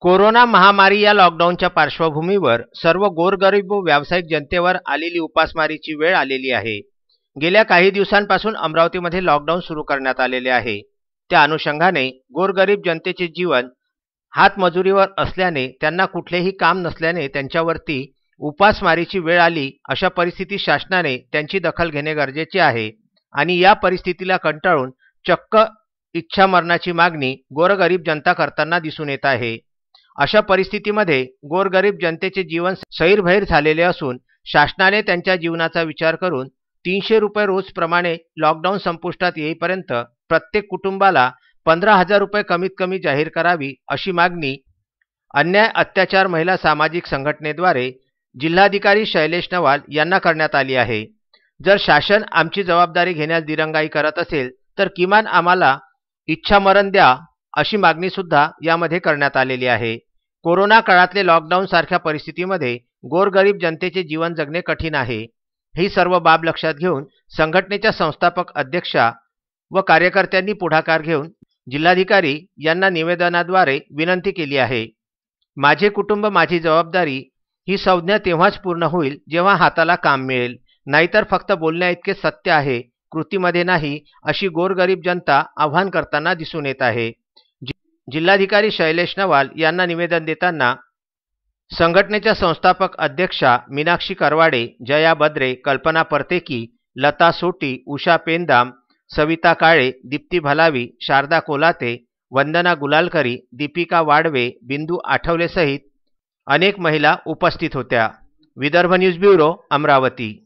Corona महामारी या लॉकडाऊनच्या पार्श्वभूमीवर सर्व गोरगरीब व व्यावसायिक जनतेवर आलेली उपासमारीची वेळ आलेली आहे। गेल्या काही दिवसांपासून अमरावतीमध्ये लॉकडाऊन सुरू करण्यात आलेले आहे। त्या अनुषंगाने गोरगरीब जनतेचे जीवन हातमजुरीवर असल्याने त्यांना कुठलेही काम नसल्याने त्यांच्यावरती उपासमारीची वेळ आली। अशा परिस्थितीत शासनाने त्यांची दखल घेणे गरजेचे आहे आणि या परिस्थितीला कंटाळून चक्क इच्छामरणाची मागणी गोरगरीब जनता करताना दिसून येत आहे। अशा परिस्थितीमध्ये गोरगरीब जनतेचे जीवन सैरभैर झालेले असून शासनाने त्यांच्या जीवनाचा विचार करून 300 रुपये रोज प्रमाणे लॉकडाऊन संपुष्टात येईपर्यंत प्रत्येक कुटुंबाला 15,000 रुपये कमीत कमी जाहीर करावी अशी मागणी अन्याय अत्याचार महिला सामाजिक संघटनेद्वारे जिल्हाधिकारी शैलेश नवाल यांना करण्यात आली आहे। जर शासन आमची जबाबदारी घेण्यास दिरंगाई करत असेल तर किमान आम्हाला इच्छामरण द्या अशी मागणी सुद्धा यामध्ये करण्यात आलेली आहे। कोरोना काळातले लॉकडाऊन सारख्या परिस्थितीमध्ये गोरगरीब जनतेचे जीवन जगणे कठीण आहे। ही सर्व बाब लक्षात घेऊन संघटनेच्या संस्थापक अध्यक्षा व कार्यकर्त्यांनी पुढाकार घेऊन जिल्हाधिकारी यांना निवेदनाद्वारे विनंती केली आहे। माझे कुटुंब माझी जबाबदारी ही संज्ञा तेव्हाच पूर्ण होईल जेव्हा हाताला काम मिळेल, नाहीतर फक्त बोलण्याइतके सत्य आहे, कृतीमध्ये नाही, अशी गोरगरीब जनता आव्हान करताना दिसून येत आहे। जिल्हाधिकारी शैलेश नवाल यांना निवेदन देताना संघटनेच्या संस्थापक अध्यक्षा मीनाक्षी करवाडे, जया बद्रे, कल्पना परतेकी, लता सोटी, उषा पेंदाम, सविता काळे, दीप्ती भलावी, शारदा कोलाते, वंदना गुलालकरी, दीपिका वाडवे, बिंदू आठवले सहित अनेक महिला उपस्थित होत्या। Vidarbha news bureau, Amravati.